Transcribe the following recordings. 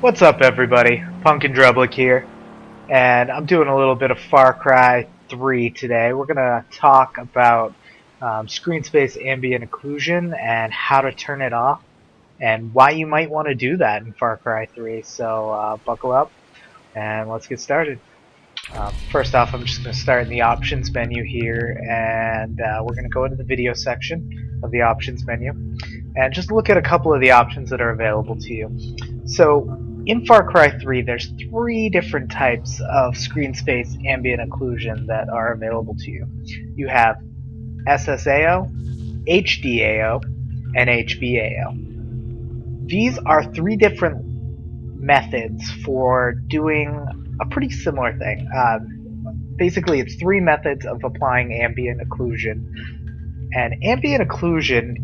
What's up, everybody? Pumpkin Drublick here, and I'm doing a little bit of Far Cry 3 today. We're gonna talk about screen space ambient occlusion and how to turn it off, and why you might want to do that in Far Cry 3. So buckle up, and let's get started. First off, I'm just going to start in the options menu here, and we're going to go into the video section of the options menu, and just look at a couple of the options that are available to you. So in Far Cry 3, there's three different types of screen space ambient occlusion that are available to you. You have SSAO, HDAO, and HBAO. These are three different methods for doing a pretty similar thing. Basically, it's three methods of applying ambient occlusion. And ambient occlusion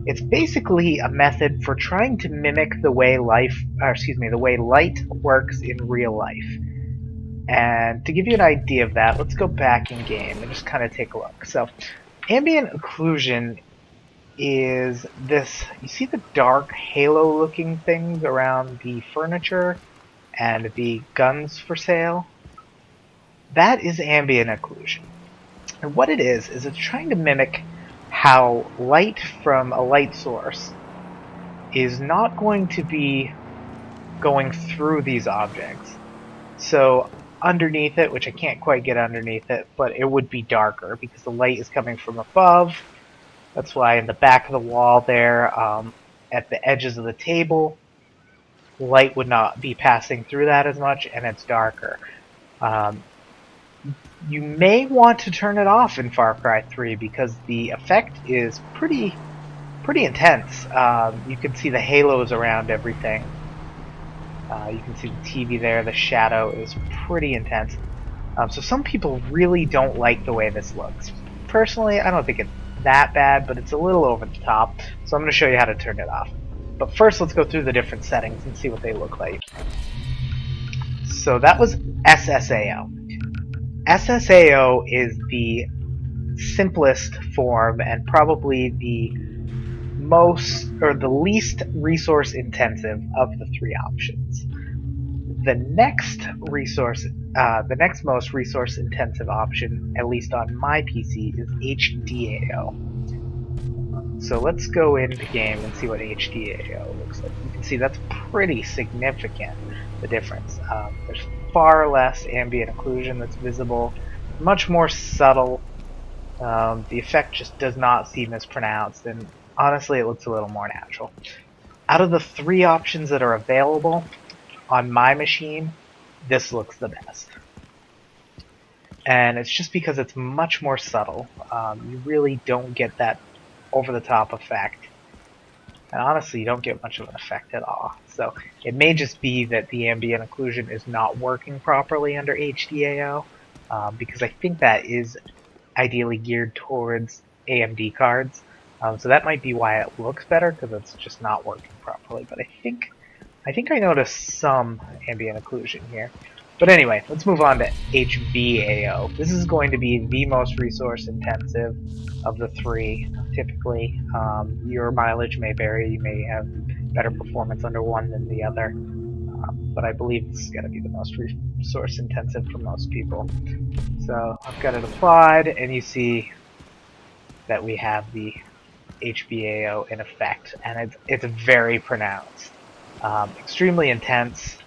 it's basically a method for trying to mimic the way the way light works in real life. And to give you an idea of that, let's go back in game and just kind of take a look. So, ambient occlusion is this, you see the dark halo looking things around the furniture and the guns for sale? That is ambient occlusion. And what it is it's trying to mimic how light from a light source is not going to be going through these objects. So underneath it, which I can't quite get underneath it, but it would be darker because the light is coming from above. That's why in the back of the wall there, at the edges of the table, light would not be passing through that as much, and it's darker. You may want to turn it off in Far Cry 3 because the effect is pretty intense. You can see the halos around everything. You can see the TV there. The shadow is pretty intense. So some people really don't like the way this looks. Personally, I don't think it's that bad, but it's a little over the top. So I'm going to show you how to turn it off. But first, let's go through the different settings and see what they look like. So that was SSAO. SSAO is the simplest form and probably the least resource intensive of the three options. The next most resource intensive option, at least on my PC, is HDAO. So let's go into game and see what HDAO looks like. You can see that's pretty significant, the difference. There's far less ambient occlusion that's visible, much more subtle. The effect just does not seem as pronounced, and honestly it looks a little more natural. Out of the three options that are available on my machine, this looks the best. And it's just because it's much more subtle. You really don't get that over-the-top effect. And honestly, you don't get much of an effect at all. So it may just be that the ambient occlusion is not working properly under HDAO, because I think that is ideally geared towards AMD cards. So that might be why it looks better, because it's just not working properly. But I think I noticed some ambient occlusion here. But anyway, let's move on to HBAO. This is going to be the most resource intensive of the three. Typically, your mileage may vary. You may have better performance under one than the other. But I believe this is going to be the most resource intensive for most people. So I've got it applied, and you see that we have the HBAO in effect, and it's very pronounced. Extremely intense.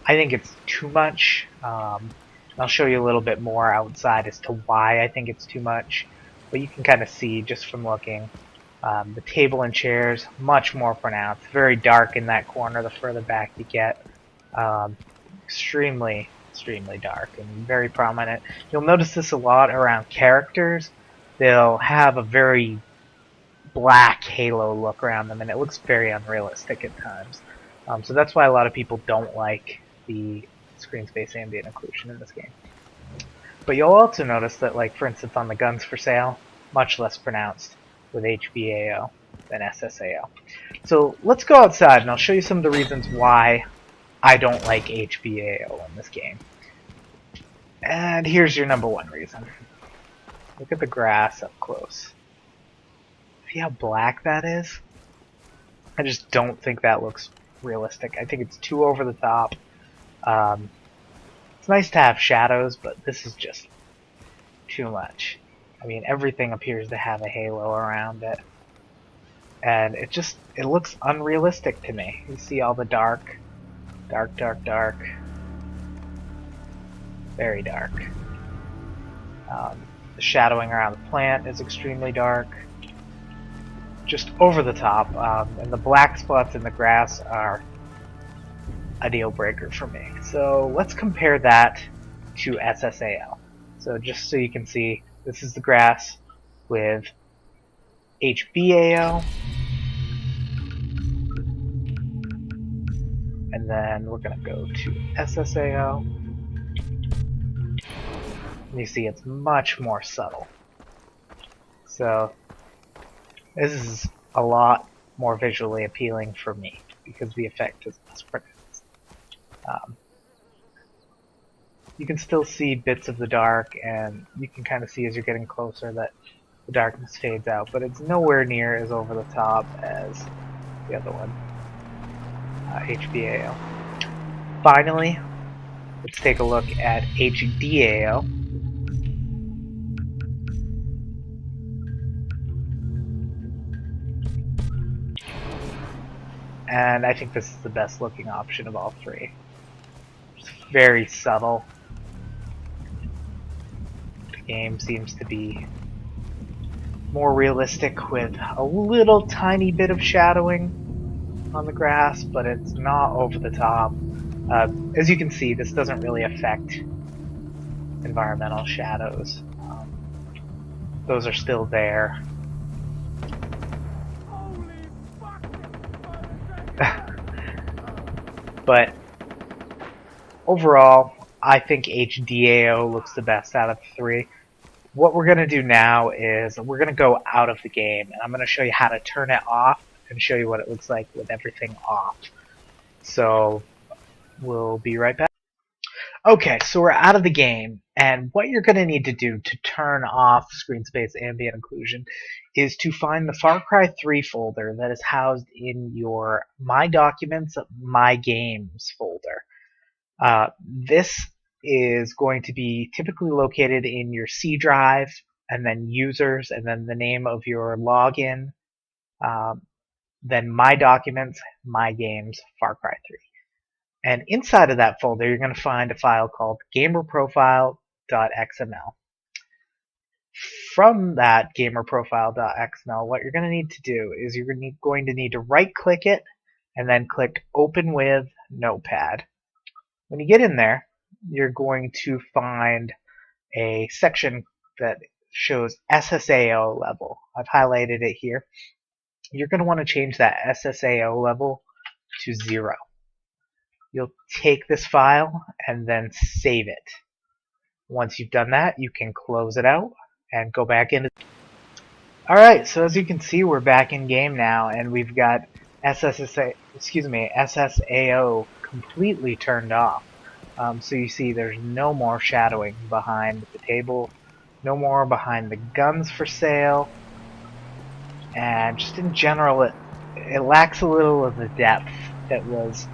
I think it's too much. I'll show you a little bit more outside as to why I think it's too much. But you can kind of see just from looking. The table and chairs, much more pronounced. Very dark in that corner the further back you get. Extremely dark and very prominent. You'll notice this a lot around characters. They'll have a very black halo look around them, and it looks very unrealistic at times. So that's why a lot of people don't like the screen space ambient occlusion in this game. But you'll also notice that, like, for instance, on the guns for sale, much less pronounced with HBAO than SSAO. So let's go outside and I'll show you some of the reasons why I don't like HBAO in this game. And here's your number one reason. Look at the grass up close. See how black that is? I just don't think that looks realistic. I think it's too over the top. It's nice to have shadows, but this is just too much. I mean, everything appears to have a halo around it. And it looks unrealistic to me. You see all the dark. Dark, dark, dark. Very dark. The shadowing around the plant is extremely dark. Just over the top. And the black spots in the grass are a deal breaker for me. So let's compare that to SSAO. So just so you can see, this is the grass with HBAO. And then we're going to go to SSAO. And you see it's much more subtle. So this is a lot more visually appealing for me because the effect is less pronounced. You can still see bits of the dark, and you can kind of see as you're getting closer that the darkness fades out, but it's nowhere near as over the top as the other one, HBAO. Finally, let's take a look at HDAO. And I think this is the best looking option of all three. It's very subtle. The game seems to be more realistic with a little tiny bit of shadowing on the grass, but it's not over the top. As you can see, this doesn't really affect environmental shadows. Those are still there. But overall, I think HDAO looks the best out of the three. What we're going to do now is we're going to go out of the game, and I'm going to show you how to turn it off and show you what it looks like with everything off. So we'll be right back. Okay, so we're out of the game, and what you're going to need to do to turn off screen space ambient occlusion is to find the Far Cry 3 folder that is housed in your My Documents, My Games folder. This is going to be typically located in your C drive, and then users, and then the name of your login, then My Documents, My Games, Far Cry 3. And inside of that folder, you're going to find a file called gamerprofile.xml. From that gamerprofile.xml, what you're going to need to do is you're going to need to right-click it and then click Open with Notepad. When you get in there, you're going to find a section that shows SSAO level. I've highlighted it here. You're going to want to change that SSAO level to 0. You'll take this file and then save it. Once you've done that, you can close it out and go back into. Alright, so as you can see, we're back in game now, and we've got SSAO completely turned off. So you see there's no more shadowing behind the table, no more behind the guns for sale, and just in general it lacks a little of the depth that was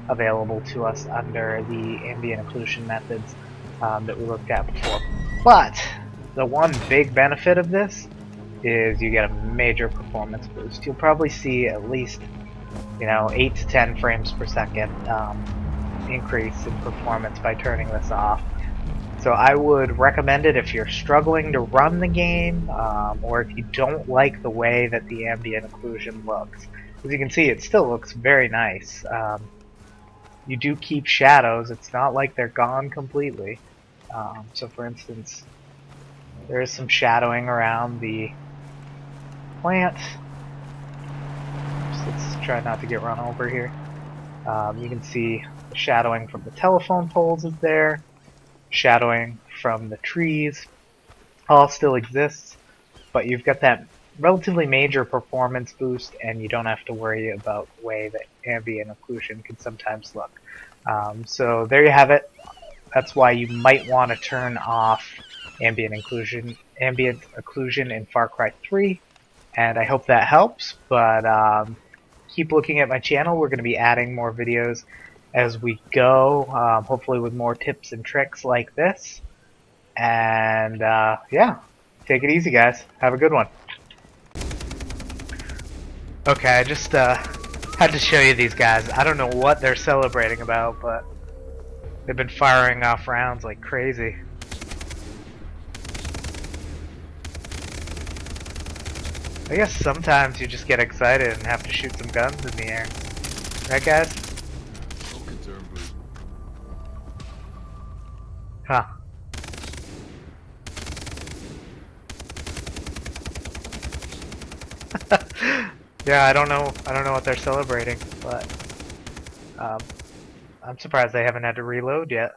available to us under the ambient occlusion methods that we looked at before. But the one big benefit of this is you get a major performance boost. You'll probably see at least 8 to 10 frames per second increase in performance by turning this off. So I would recommend it if you're struggling to run the game, or if you don't like the way that the ambient occlusion looks. As you can see, it still looks very nice. You do keep shadows. It's not like they're gone completely. So for instance, there is some shadowing around the plant. Let's try not to get run over here. You can see the shadowing from the telephone poles is there. Shadowing from the trees all still exists, but you've got that relatively major performance boost, and you don't have to worry about the way that ambient occlusion can sometimes look. So there you have it. That's why you might want to turn off ambient occlusion in Far Cry 3, and I hope that helps. But keep looking at my channel. We're going to be adding more videos as we go, hopefully with more tips and tricks like this. And yeah, take it easy, guys. Have a good one. Okay, I just had to show you these guys. I don't know what they're celebrating about, but they've been firing off rounds like crazy. I guess sometimes you just get excited and have to shoot some guns in the air. Right, guys? No concern, Blue. Huh. Yeah, I don't know what they're celebrating, but I'm surprised they haven't had to reload yet.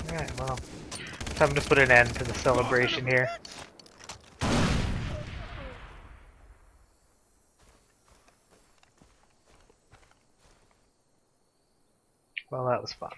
Alright, well, time to put an end to the celebration here. Well, that was fun.